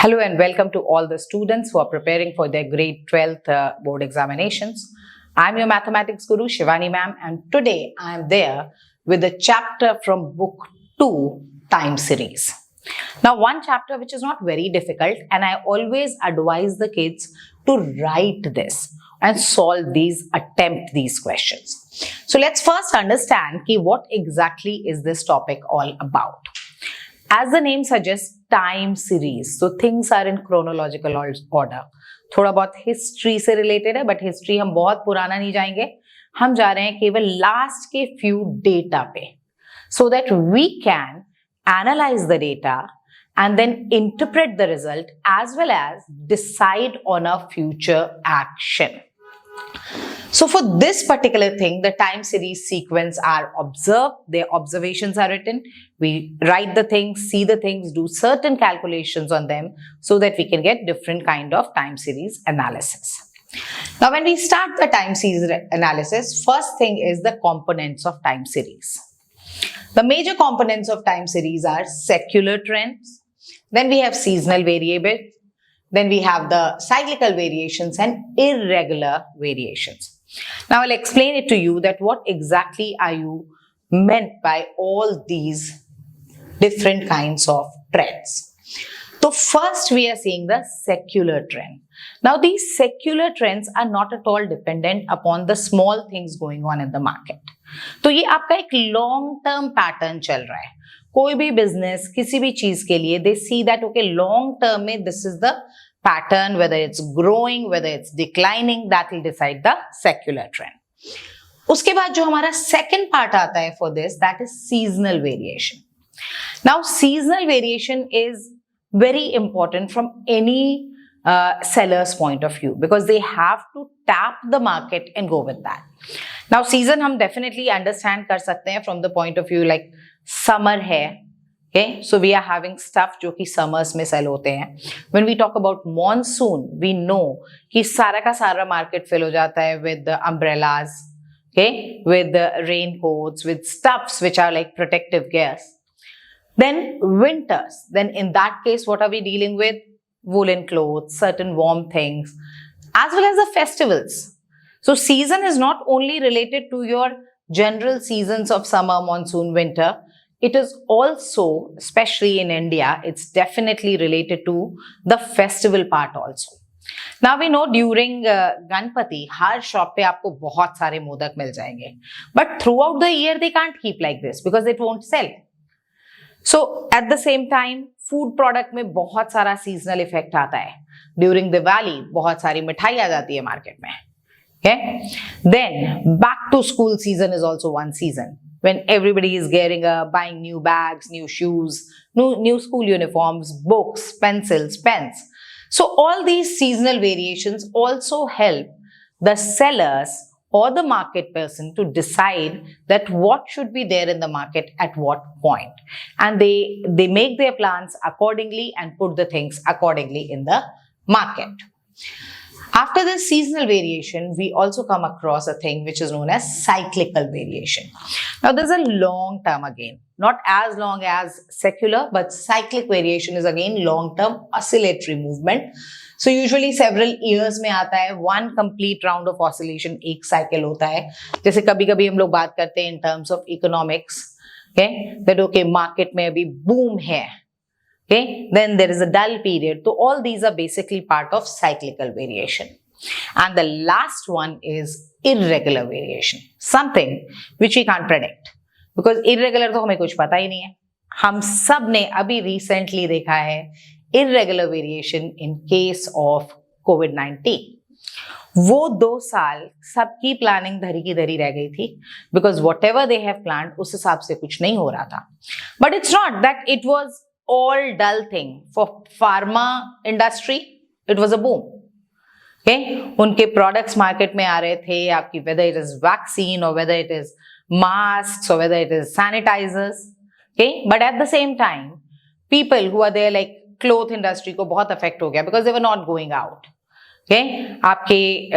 Hello and welcome to all the students who are preparing for their grade 12th board examinations. I'm your mathematics guru Shivani ma'am, and today I am there with a chapter from book 2, time series. Now one chapter which is not very difficult, and I always advise the kids to write this and attempt these questions. So let's first understand what exactly is this topic all about. As the name suggests, time series. So things are in chronological order. थोड़ा बहुत history से related है, but history हम बहुत पुराना नहीं जाएंगे. हम जा रहे हैं केवल लास्ट के फ्यू डेटा पे, so that we can analyze the data and then interpret the result as well as decide on a future action. So for this particular thing, the time series sequence are observed, their observations are written, we write the things, see the things, do certain calculations on them so that we can get different kind of time series analysis. Now when we start the time series analysis, first thing is the components of time series. The major components of time series are secular trends, then we have seasonal variables, then we have the cyclical variations and irregular variations. Now I'll explain it to you that what exactly are you meant by all these different kinds of trends. So first we are seeing the secular trend. Now these secular trends are not at all dependent upon the small things going on in the market. तो ये आपका एक long term pattern चल रहा है. कोई भी business किसी भी चीज के लिए they see that okay long term में this is the pattern, whether it's growing, whether it's declining, that will decide the secular trend. उसके बाद जो हमारा second part आता है for this, that is seasonal variation. Now seasonal variation is very important from any seller's point of view because they have to tap the market and go with that. Now season हम definitely understand कर सकते हैं from the point of view like summer है. Okay, so we are having stuff जो कि summers में sell होते हैं. When we talk about monsoon, we know कि सारा का सारा market fill हो जाता है with the umbrellas, okay, with the raincoats, with stuffs which are like protective gears. Then winters, then in that case, what are we dealing with? Woolen clothes, certain warm things, as well as the festivals. So season is not only related to your general seasons of summer, monsoon, winter. It is also, especially in India, it's definitely related to the festival part also. Now we know during Ganpati, her shop पे आपको बहुत सारे मोदक मिल जाएंगे. But throughout the year they can't keep like this because it won't sell. So at the same time, food product में बहुत सारा seasonal effect आता है. During Diwali, बहुत सारी मिठाई आ जाती है market में. Okay? Then back to school season is also one season. When everybody is gearing up, buying new bags, new shoes, new school uniforms, books, pencils, pens. So all these seasonal variations also help the sellers or the market person to decide that what should be there in the market at what point. And they make their plans accordingly and put the things accordingly in the market. After the seasonal variation, we also come across a thing which is known as cyclical variation. Now, there's a long term again, not as long as secular, but cyclic variation is again long-term oscillatory movement. So, usually several years में आता है, one complete round of oscillation एक cycle होता है. जैसे कभी-कभी हम लोग बात करते हैं in terms of economics, okay, that okay market में अभी boom है. Okay, then there is a dull period. So all these are basically part of cyclical variation. And the last one is irregular variation, something which we can't predict because irregular तो हमें कुछ पता ही नहीं है. हम सब ने अभी recently देखा है irregular variation in case of COVID-19. वो 2 साल सबकी प्लानिंग धरी की धरी रह गई थी because whatever they have planned उस हिसाब से कुछ नहीं हो रहा था. But it's not that it was all dull thing. For pharma industry, it was a boom. Okay, उनके products market में आ रहे थे आपकी, whether it is vaccine or whether it is masks or whether it is sanitizers. Okay, but at the same time, people who are there like cloth industry को बहुत affect हो गया because they were not going out. Okay, आपके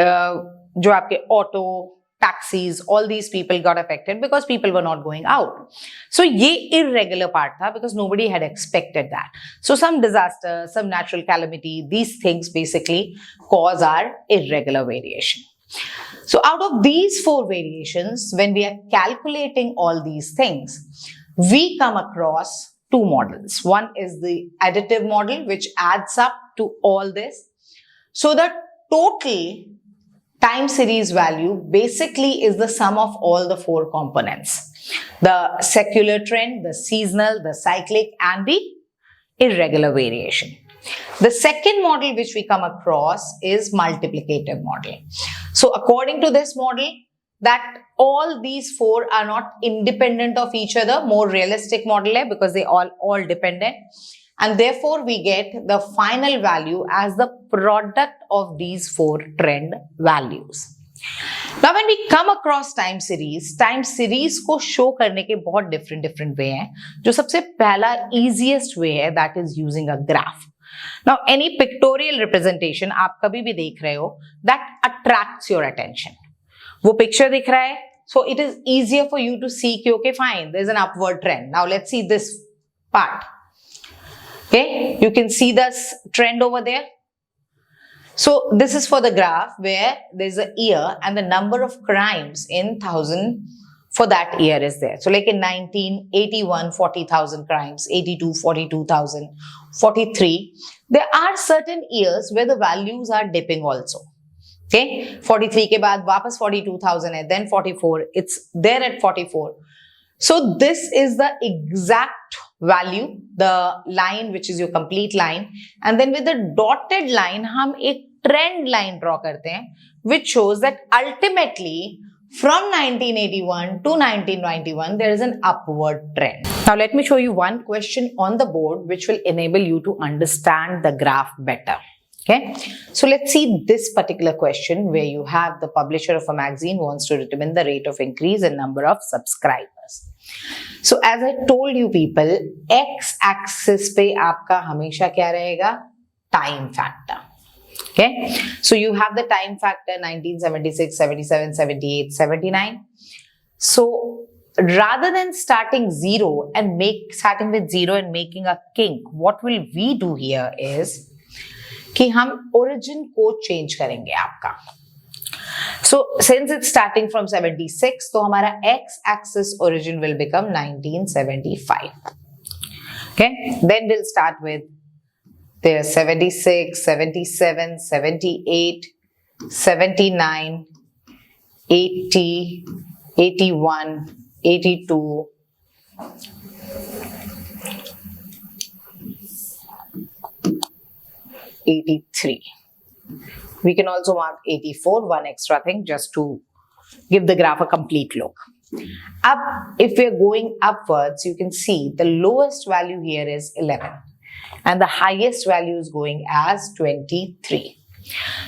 जो आपके auto taxis, all these people got affected because people were not going out. So ye irregular part tha because nobody had expected that. So some disaster, some natural calamity, these things basically cause our irregular variation. So out of these 4 variations, when we are calculating all these things, we come across 2 models. One is the additive model, which adds up to all this. So the total time series value basically is the sum of all the 4 components: the secular trend, the seasonal, the cyclic, and the irregular variation. The second model which we come across is multiplicative model. So according to this model, that all these 4 are not independent of each other, more realistic model hai because they all dependent, and therefore we get the final value as the product of these 4 trend values. Now when we come across time series को show करने के बहुत different way हैं. जो सबसे पहला easiest way है, that is using a graph. Now any pictorial representation आप कभी भी देख रहे हो, that attracts your attention. वो picture दिख रहा है, so it is easier for you to see कि okay fine, there is an upward trend. Now let's see this part. Okay, you can see this trend over there. So this is for the graph where there is a year and the number of crimes in 1000 for that year is there. So like in 1981, 40,000 crimes, 82, 42,000, 43. There are certain years where the values are dipping also. Okay, 43 के बाद वापस 42,000 है, then 44, it's there at 44. So this is the exact value, the line which is your complete line, and then with the dotted line हम एक trend line draw करते हैं, which shows that ultimately from 1981 to 1991 there is an upward trend. Now let me show you one question on the board which will enable you to understand the graph better. Okay, so let's see this particular question where you have the publisher of a magazine wants to determine the rate of increase in number of subscribers. So as I told you people, x axis पे आपका हमेशा क्या रहेगा? Time factor. Okay, so you have the time factor 1976, 77, 78, 79. So rather than starting with zero and making a kink, what will we do here is कि हम origin को change करेंगे आपका. So since it's starting from 76, तो हमारा x-axis origin will become 1975. Okay, then we'll start with there's 76, 77, 78, 79, 80, 81, 82, 83. We can also mark 84, one extra thing just to give the graph a complete look. Up, if we are going upwards, you can see the lowest value here is 11 and the highest value is going as 23.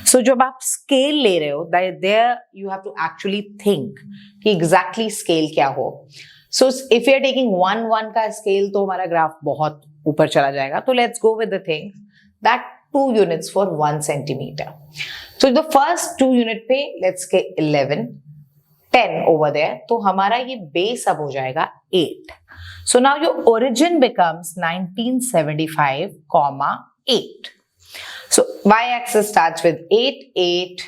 So जब आप scale ले रहे हो, there you have to actually think कि exactly scale क्या हो. So if you are taking 1 का scale तो हमारा graph बहुत ऊपर चला जाएगा. तो let's go with the thing that 2 units for 1 centimeter. So the first 2 unit पे let's get 11, 10 over there. तो हमारा ये base अब हो जाएगा 8. So now your origin becomes 1975, 8. So y-axis starts with 8, 8,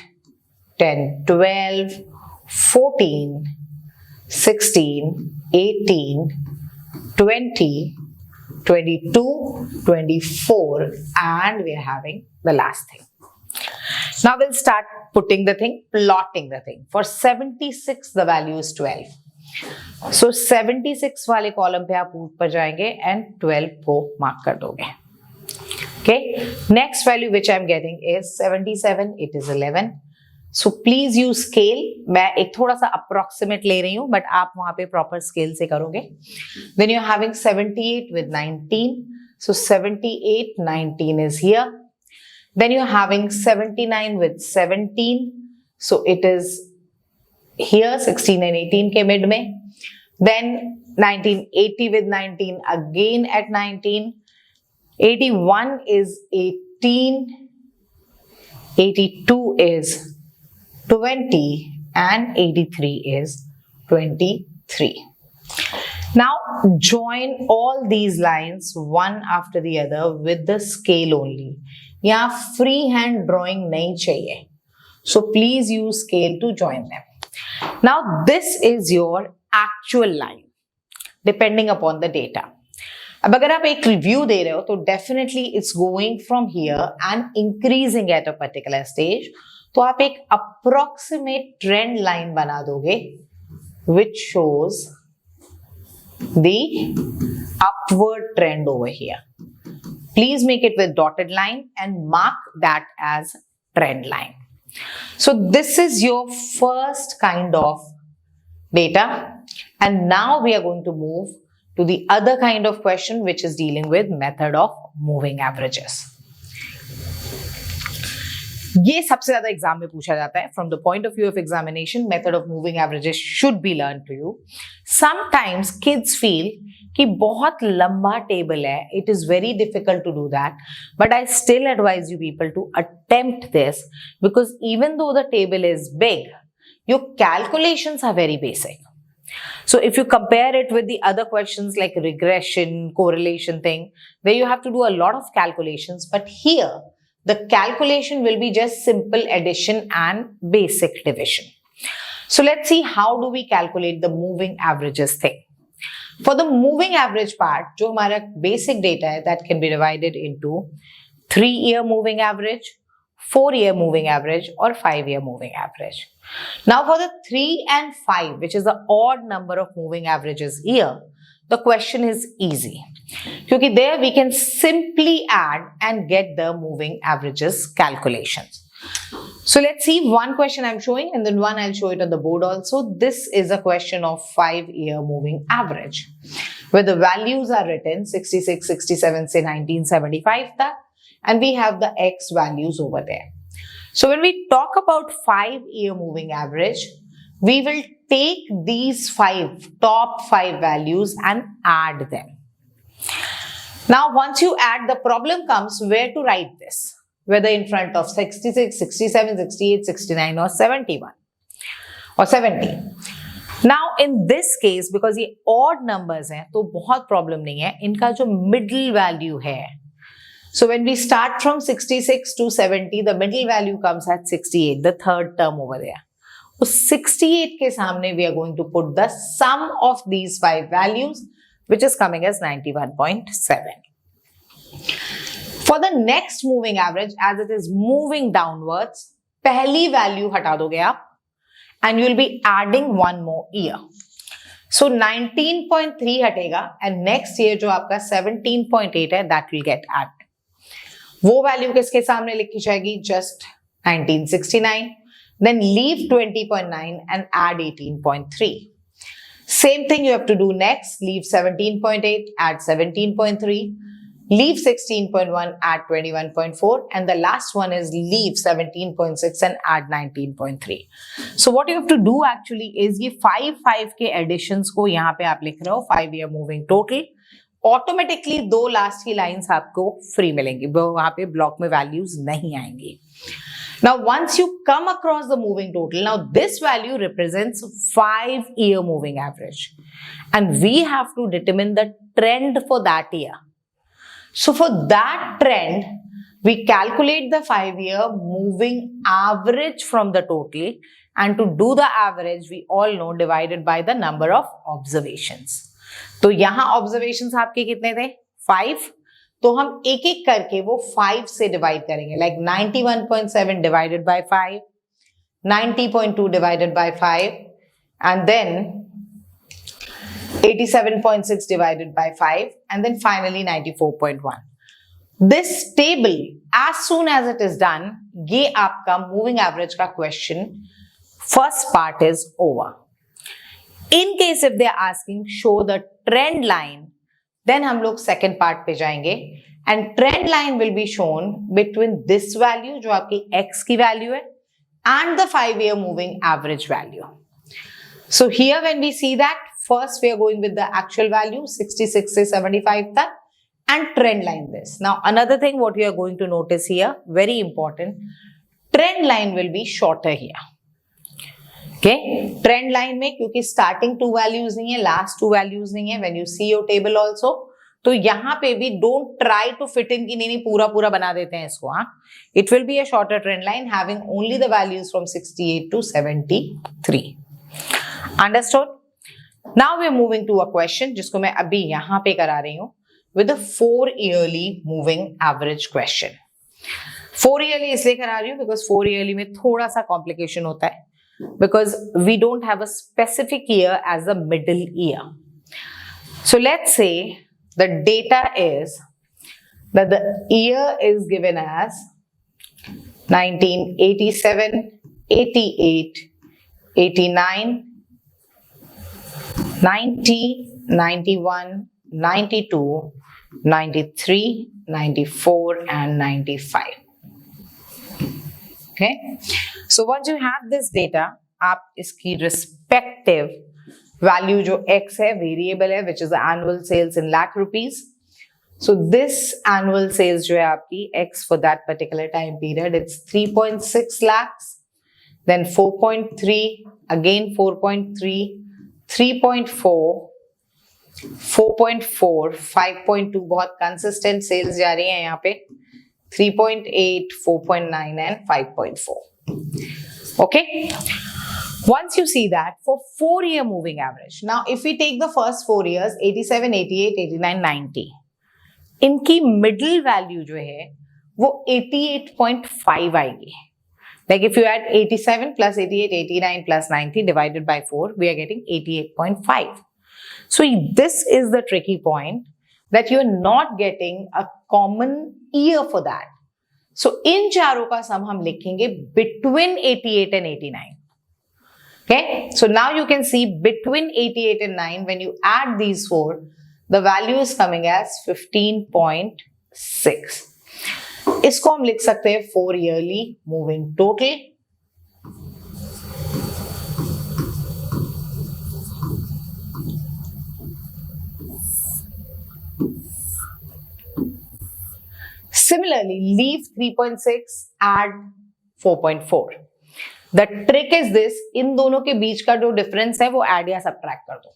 10, 12, 14, 16, 18, 20, 22, 24, and we are having the last thing. Now we'll start putting the thing, plotting the thing. For 76, the value is 12. So 76 वाले column पे आप ऊपर जाएंगे and 12 को mark कर दोगे. Okay. Next value which I'm getting is 77. It is 11. So please use scale. मैं एक थोड़ा सा approximate ले रही हूँ, but आप वहाँ पे proper scale से करोगे. Then you're having 78 with 19. So 78, 19 is here. Then you're having 79 with 17. So it is here 16 and 18 के mid में. Then 1980 with 19 again at 19. 81 is 18. 82 is 20 and 83 is 23. Now join all these lines one after the other with the scale only. यहाँ free hand drawing नहीं चाहिए. So please use scale to join them. Now this is your actual line depending upon the data. अब अगर आप एक review दे रहे हो तो definitely it's going from here and increasing at a particular stage. तो आप एक अप्रोक्सीमेट ट्रेंड लाइन बना दोगे which shows the upward trend over here. Please make it with dotted line and mark that as trend line. So this is your first kind of data, and now we are going to move to the other kind of question which is dealing with method of moving averages. ये सबसे ज्यादा exam में पूछा जाता है. From the point of view of examination method of moving averages should be learn to you. Sometimes kids feel कि बहुत लंबा टेबल है, it is very difficult to do that, but I still advise you people to attempt this because even though the table is big, your calculations are very basic. So if you compare it with the other questions like regression, correlation thing, where you have to do a lot of calculations, but here the calculation will be just simple addition and basic division. So let's see how do we calculate the moving averages thing. For the moving average part, जो हमारा basic data है, that can be divided into 3-year moving average, 4-year moving average or 5-year moving average. Now for the 3 and 5, which is the odd number of moving averages here, the question is easy. Because there we can simply add and get the moving averages calculations. So let's see one question I'm showing and then one I'll show it on the board also. This is a question of 5-year moving average where the values are written 66, 67 से 1975 तक, and we have the X values over there. So when we talk about 5-year moving average, we will take these top 5 values and add them. Now once you add, the problem comes where to write this, whether in front of 66, 67, 68, 69 or 71 or 70. Now in this case, because ये odd numbers हैं तो बहुत problem नहीं है, इनका जो middle value है. So when we start from 66 to 70, the middle value comes at 68, the third term over there. So 68 के सामने we are going to put the sum of these 5 values, which is coming as 91.7. For the next moving average, as it is moving downwards, पहली value हटा दोगे आप, and you will be adding one more year. So 19.3 हटेगा, and next year जो आपका 17.8 है, that will get added. वो value किसके सामने लिखी जाएगी? Just 1969. Then leave 20.9 and add 18.3. Same thing you have to do next. Leave 17.8, add 17.3. Leave 16.1, add 21.4. And the last one is leave 17.6 and add 19.3. So what you have to do actually is ये 5 के additions को यहाँ पे आप लिख रहे हो, 5-year moving total. Automatically 2 last की लाइन्स आपको फ्री मिलेंगी, वहां पे ब्लॉक में वैल्यूज नहीं आएंगी. Now once you come across the moving total, now this value represents 5-year moving average and we have to determine the trend for that year. So for that trend, we calculate the 5-year moving average from the total, and to do the average we all know divided by the number of observations. तो यहां observations आपके कितने थे? 5. तो हम एक एक करके वो 5 से डिवाइड करेंगे, like 91.7 divided by 5, 90.2 divided by 5 and then 87.6 divided by 5 and then finally 94.1. This table, as soon as it is done, ये आपका moving average का question first part is over. In case if they are asking show the trend line, then हम लोग second part पे जाएंगे and trend line will be shown between this value जो आपकी x की value है and the 5-year moving average value. So here when we see that, first we are going with the actual value 66 से 75 तक and trend line this. Now another thing what you are going to notice here, very important, trend line will be shorter here. Trend line में क्योंकि starting 2 values नहीं है, last 2 values नहीं है, when you see your table also, तो यहां पे भी don't try to fit in की नहीं पूरा पूरा बना देते हैं इसको. हाँ, it will be a shorter trend line having only the values from 68 to 73. Understood? Now we are moving to a question जिसको मैं अभी यहां पे करा रही हूं with a 4 yearly moving average question. 4 yearly इसलिए करा रही हूं बिकॉज 4 ईयरली में थोड़ा सा कॉम्प्लिकेशन होता है, because we don't have a specific year as a middle year. So let's say the data is that the year is given as 1987, 88, 89, 90, 91, 92, 93, 94 and 95. Okay, so once you have this data, आप इसकी respective value जो x है, variable है, which is the annual sales in lakh rupees. So this annual sales जो है आपकी x for that particular time period, it's 3.6 lakhs, then 4.3, again 4.3, 3.4, 4.4, 5.2 बहुत consistent sales जा रही है यहाँ पे, 3.8, 4.9 and 5.4. Okay, once you see that for 4-year moving average, now if we take the first 4 years 87, 88, 89, 90, इनकी middle value जो है वो 88.5 आएगी. Like if you add 87 plus 88, 89 plus 90 divided by 4, we are getting 88.5. So this is the tricky point, that you are not getting a common year for that. So इन चारों का सम हम लिखेंगे between 88 and 89. Okay, so now you can see between 88 and 9, when you add these four, the value is coming as 15.6. इसको हम लिख सकते हैं 4 yearly moving total. Similarly, leave 3.6, add 4.4. The trick is this, इन दोनों के बीच का जो डिफरेंस है वो ऐड या सब्ट्रैक्ट कर दो.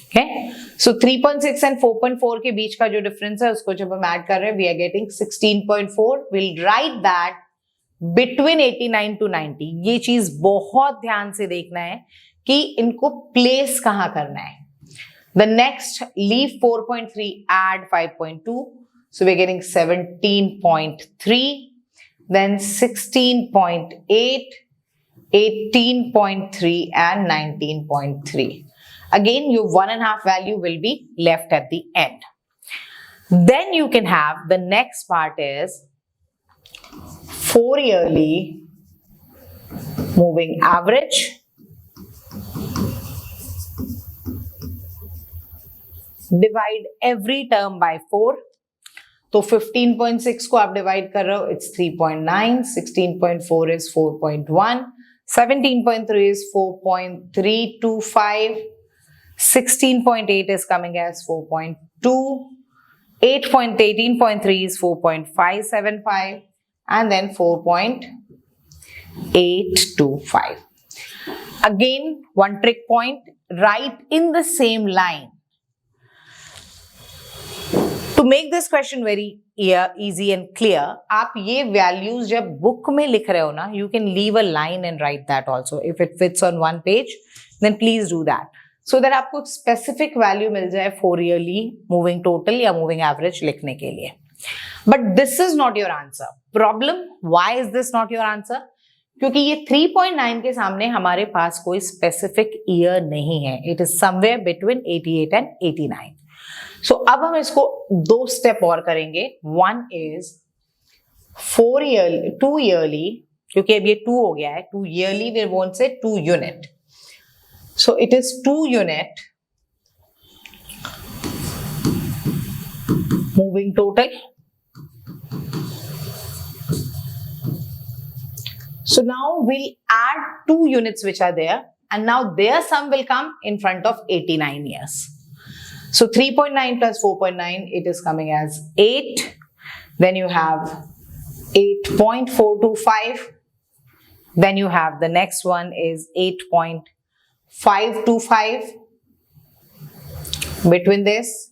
Okay? So 3.6 and 4.4 के बीच का जो डिफरेंस है उसको जब हम ऐड कर रहे हैं, we are getting 16.4. We'll write that between 89 to 90. ये चीज बहुत ध्यान से देखना है कि इनको प्लेस कहाँ करना है. The next, leave 4.3, add 5.2. So we're getting 17.3, then 16.8, 18.3 and 19.3. Again, your 1.5 value will be left at the end. Then you can have the next part is 4 yearly moving average. Divide every term by 4. तो 15.6 को आप divide कर रहे हो, it's 3.9, 16.4 is 4.1, 17.3 is 4.325, 16.8 is coming as 4.2, 18.3 is 4.575, and then 4.825. Again, one trick point, write in the same line. To make this question very easy and clear, आप ये values जब book में लिख रहे हो ना, you can leave a line and write that also. If it fits on one page, then please do that. So that आपको specific value मिल जाए 4 yearly moving total या moving average लिखने के लिए. But this is not your answer. Problem? Why is this not your answer? क्योंकि ये 3.9 के सामने हमारे पास कोई specific year नहीं है. It is somewhere between 88 and 89. So अब हम इसको 2 स्टेप और करेंगे. One is 2 yearly, क्योंकि अब ये 2 हो गया है. 2 yearly we won't say 2 unit. So it is 2 unit moving total. So now we'll add 2 units which are there, and now their sum will come in front of 89 years. So 3.9 plus 4.9, it is coming as 8. Then you have 8.425. Then you have the next one is 8.525 between this.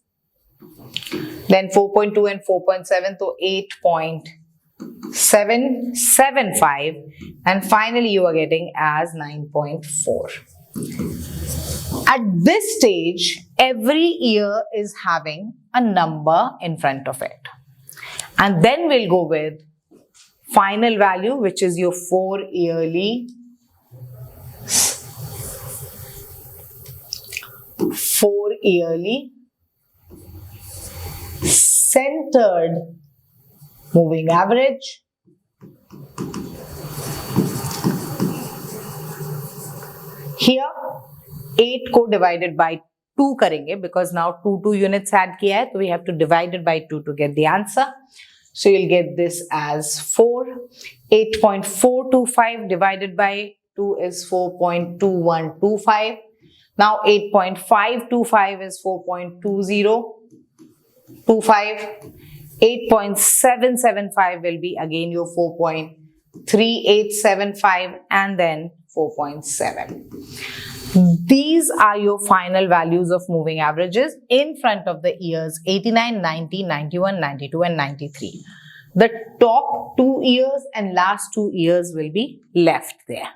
Then 4.2 and 4.7, so 8.775, and finally you are getting as 9.4. At this stage, every year is having a number in front of it. And then we'll go with final value, which is your 4-yearly centered moving average. Here 8 को divided by 2 करेंगे because now 2 units add किया है, तो we have to divide it by 2 to get the answer. So you'll get this as 4. 8.425 divided by 2 is 4.2125. Now 8.525 is 4.2025. 8.775 will be again your 4.3875 and then 4.7. These are your final values of moving averages in front of the years 89, 90, 91, 92 and 93. The top 2 years and last 2 years will be left there.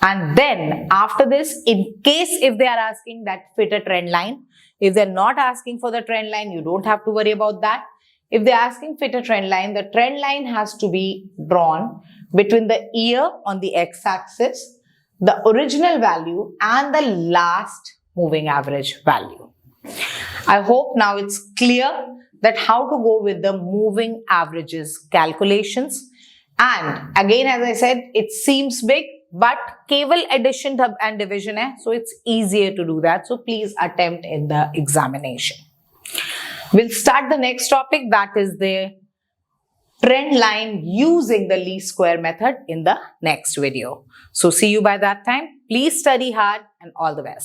And then after this, in case if they are asking that fit a trend line, if they're not asking for the trend line, you don't have to worry about that. If they're asking fit a trend line, the trend line has to be drawn between the year on the x-axis, the original value and the last moving average value. I hope now it's clear that how to go with the moving averages calculations. And again, as I said, it seems big, but केवल addition and division hai, so it's easier to do that. So please attempt in the examination. We'll start the next topic, that is the trend line using the least square method in the next video. So see you by that time. Please study hard and all the best.